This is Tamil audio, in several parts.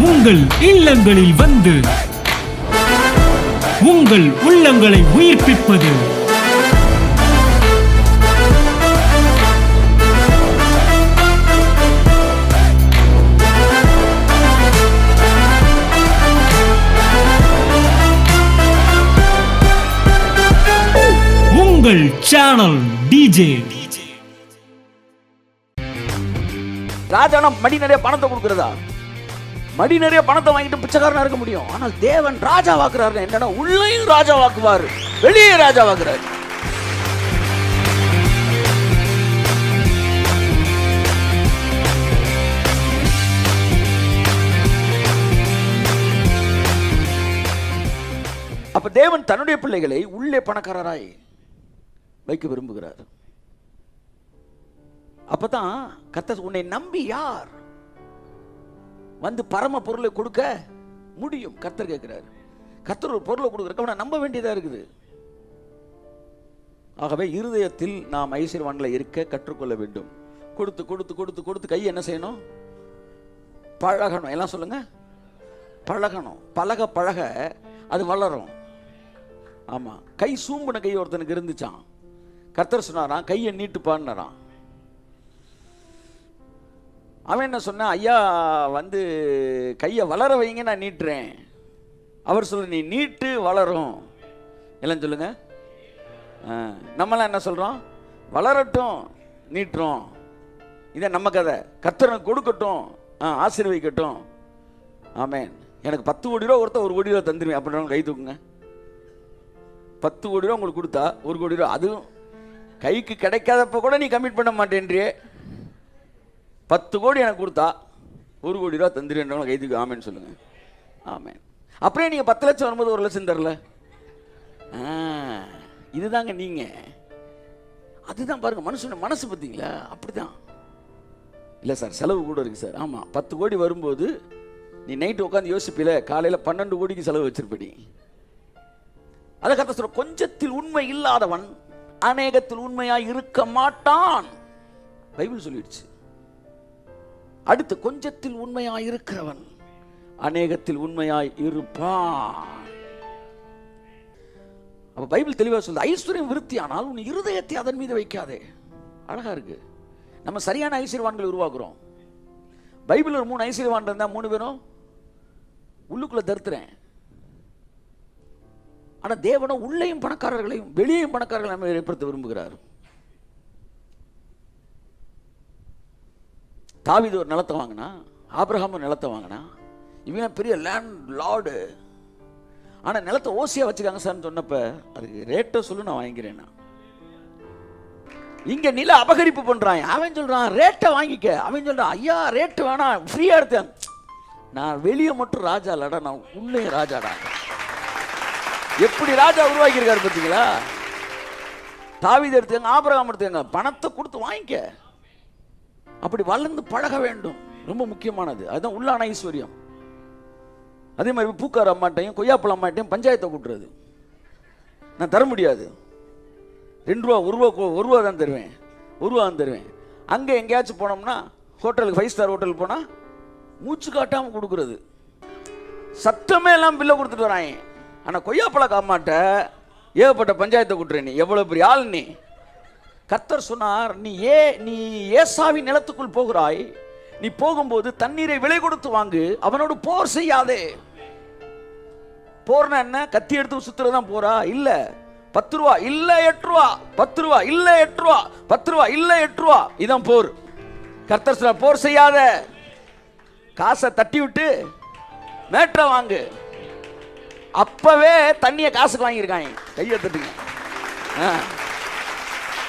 உங்கள் இல்லங்களில் வந்து உங்கள் உள்ளங்களை உயிர்ப்பிப்பது உங்கள் சேனல் டிஜே. ராஜானா மடி நிறைய பணத்தை கொடுக்கிறதா? மடி நிறைய பணத்தை வாங்கிட்டு பிச்சைக்காரனா இருக்க முடியும். ஆனால் தேவன் ராஜா வாக்குறாரு. என்னன்னா உள்ளேயும் ராஜா வாக்குவாரு, வெளியே ராஜா வாக்குறாரு. அப்ப தேவன் தன்னுடைய பிள்ளைகளை உள்ளே பணக்காரராய் வைக்க விரும்புகிறார். அப்பதான் கர்த்தர் உன்னை நம்பி யார் வந்து பரம பொருளை கொடுக்க முடியும்? கர்த்தர் கேட்கிறார். கர்த்தர் ஒரு பொருளை கொடுக்குறக்க அவனை நம்ப வேண்டியதா இருக்குது. ஆகவே இருதயத்தில் நாம் ஐஸ்வர்யவான்களை இருக்க கற்றுக்கொள்ள வேண்டும். கொடுத்து கொடுத்து கொடுத்து கொடுத்து கை என்ன செய்யணும்? பழகணும். எல்லாம் சொல்லுங்க, பழகணும். பழக பழக அது வளரும். ஆமா, கை சூம்புன கை ஒருத்தனுக்கு இருந்துச்சான். கர்த்தர் சொன்னாராம், கையை நீட்டுப்பான்னாராம். அவன் என்ன சொன்ன? ஐயா வந்து கையை வளர வைங்க, நான் நீட்டுறேன். அவர் சொல்ல, நீ நீட்டு வளரும். எல்லாம் சொல்லுங்க. நம்மளாம் என்ன சொல்றோம்? வளரட்டும், நீட்டுறோம். இதை நம்ம கதை. கர்த்தர் கொடுக்கட்டும், ஆசீர்வதிக்கட்டும். ஆமென். எனக்கு 10 கோடி ரூபா ஒருத்தர் 1 கோடி ரூபா தந்துருவேன் அப்படின்றவங்க கை தூக்குங்க. 10 கோடி ரூபா உங்களுக்கு கொடுத்தா 1 கோடி ரூபா, அதுவும் கைக்கு கிடைக்காதப்ப கூட நீ கமிட் பண்ண மாட்டேன்றியே. 10 கோடி எனக்கு கொடுத்தா 1 கோடி ரூபா தந்துருன்றவங்க கை தூக்கு ஆமேன்னு சொல்லுங்க. ஆமேன். அப்படியே நீங்க 10 லட்சம் வரும்போது 1 லட்சம் தரல. இதுதாங்க நீங்க. அதுதான் பாருங்க மனுஷன் மனசு பார்த்தீங்களா? அப்படிதான். இல்லை சார், செலவு கூட இருக்கு சார். ஆமா, 10 கோடி வரும்போது நீ நைட்டு உட்காந்து யோசிப்பில, காலையில் 12 கோடிக்கு செலவு வச்சிருப்படி. அதை கத்த சொல்ற, கொஞ்சத்தில் உண்மை இல்லாதவன் அநேகத்தில் உண்மையாய் இருக்க மாட்டான். பைபிள் சொல்லிடுச்சு. அடுத்து, கொஞ்சத்தில் உண்மையாய் இருக்கிறவன் அநேகத்தில் உண்மையாய் இருப்பான். அப்ப பைபிள் தெளிவாக சொல்லுது, ஐஸ்வர்யம் விருத்தியானால் உன் இருதயத்தை அதன் மீது வைக்காதே. அழகா இருக்கு. நம்ம சரியான ஐஸ்வர்யவான்களை உருவாக்குறோம். பைபிள் ஒரு 3 ஐஸ்வர்யவான் இருந்தா 3 பேரும் உள்ளுக்குள்ள தருத்துறேன். ஆனா தேவனும் உள்ளேயும் பணக்காரர்களையும் வெளியேயும் பணக்காரர்களை நம்ம ஏற்படுத்த விரும்புகிறார். தாவீது ஒரு நிலத்தை வாங்கினா, ஆபிரகாம் ஒரு நிலத்தை வாங்கினா, இவங்க பெரிய லேண்ட் லார்டு. ஆனா நிலத்தை ஓசியா வச்சுக்காங்க சார்னு சொன்னப்ப, அதுக்கு ரேட்டை சொல்லு, நான் வாங்கிக்கிறேன். இங்க நில அபகரிப்பு பண்றான். அவன் சொல்றான் ரேட்டை வாங்கிக்க. அவன் சொல்றான் ஐயா ரேட்டு வேணாம், ஃப்ரீயா எடுத்தேன். நான் வெளியே மட்டும் ராஜா இல்லடா, நான் உள்ளே ராஜாடா. எப்படி ராஜா உருவாக்கி இருக்காரு பார்த்தீங்களா? தாவீது எடுத்துங்க, ஆபிரகாம் எடுத்துங்க, பணத்தை கொடுத்து வாங்கிக்க. அப்படி வளர்ந்து பழக வேண்டும். ரொம்ப முக்கியமானது. அதுதான் உள்ளான ஐஸ்வர்யம். அதே மாதிரி பூக்கார அம்மாட்டையும் கொய்யாப்பழம் அம்மாட்டையும் பஞ்சாயத்தை கூட்டுறது. நான் தர முடியாது, 2 ரூபா 1 ரூபா தான் தருவேன், 1 ரூபா தான் தருவேன். அங்கே எங்கேயாச்சும் போனோம்னா, ஹோட்டலுக்கு 5 ஸ்டார் ஹோட்டல் போனால் மூச்சு காட்டாமல் கொடுக்குறது. சத்தமே எல்லாம் பில்லை கொடுத்துட்டு வராங்க. ஆனால் கொய்யாப்பழ காமாட்ட ஏகப்பட்ட பஞ்சாயத்தை கூட்டுற. நீ எவ்வளோ பெரிய ஆள் நீ? கர்த்தர் சொன்னார், நீ ஏசாவின் நிலத்துக்குள் போகிறாய். நீ போகும்போது தண்ணீரை விலை கொடுத்து வாங்கு, அவனோடு போர் செய்யாதே. போர்னா என்ன? கத்தி எடுத்து சுத்துறதுதான் போரா? இல்ல. 10 ரூபா இல்ல 8 ரூபா, 10 ரூபா இல்ல 8 ரூபா, 10 ரூபா இல்ல 8 ரூபா, இதான் போர். கர்த்தர் சொன்னார், போர் செய்யாத, காசை தட்டி விட்டு மேட்ரை வாங்கு. அப்பவே தண்ணியை காசுக்கு வாங்கியிருக்காங்க. கையை தட்டுங்க.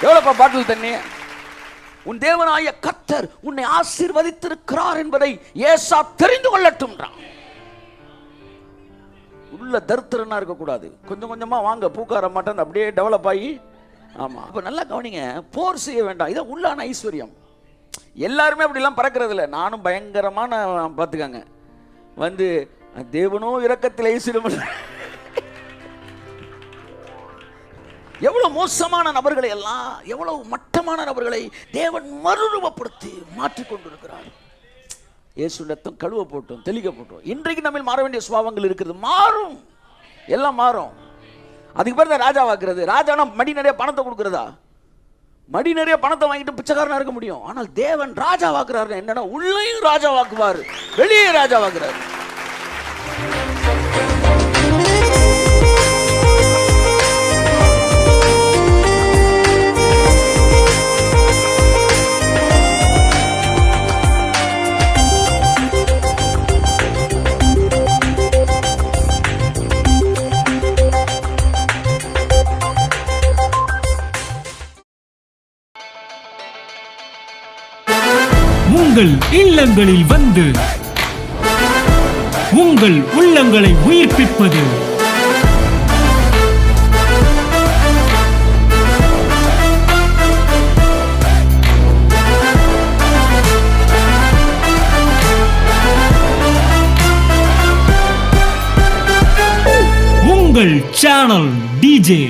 எவ்வளோப்பா பாட்டில் தண்ணி? உன் தேவனாய கர்த்தர் உன்னை ஆசீர்வதித்திருக்கிறார் என்பதை ஏசா தெரிந்து கொள்ளட்டும். உள்ள தரித்திரனா இருக்கக்கூடாது. கொஞ்சம் கொஞ்சமா வாங்க, பூக்கார மாட்டேன் அப்படியே டெவலப் ஆகி. ஆமா, அப்ப நல்லா கவனிங்க. போர் செய்ய வேண்டாம். இதான் உள்ளான ஐஸ்வர்யம். எல்லாருமே அப்படிலாம் பறக்கிறது இல்லை. நானும் பயங்கரமான பார்த்துக்காங்க வந்து தேவனோ இரக்கத்தில் ஐஸ்வர்யம். எவ்வளவு மோசமான நபர்களை எல்லாம், எவ்வளவு மட்டமான நபர்களை தேவன் மறுரூபப்படுத்தி மாற்றிக் கொண்டிருக்கிறார். இயேசு ரத்தம் கழுவ போட்டோம், தெளிக்க போட்டோம். இன்றைக்கு நம்ம மாற வேண்டிய சுபாவங்கள் இருக்கிறது, மாறும், எல்லாம் மாறும். அதுக்கு பேர் தான் ராஜாவாக்குறது. ராஜானா மடி நிறைய பணத்தை கொடுக்குறதா? மடி நிறைய பணத்தை வாங்கிட்டு பிச்சைக்காரனா இருக்க முடியும். ஆனால் தேவன் ராஜாவாக்குறாரு. என்னன்னா உள்ளேயும் ராஜாவாக்குவார், வெளியே ராஜாவாக்குறாரு. உங்கள் இல்லங்களில் வந்து உங்கள் உள்ளங்களை உயிர்ப்பிப்பது உங்கள் சேனல் டிஜே.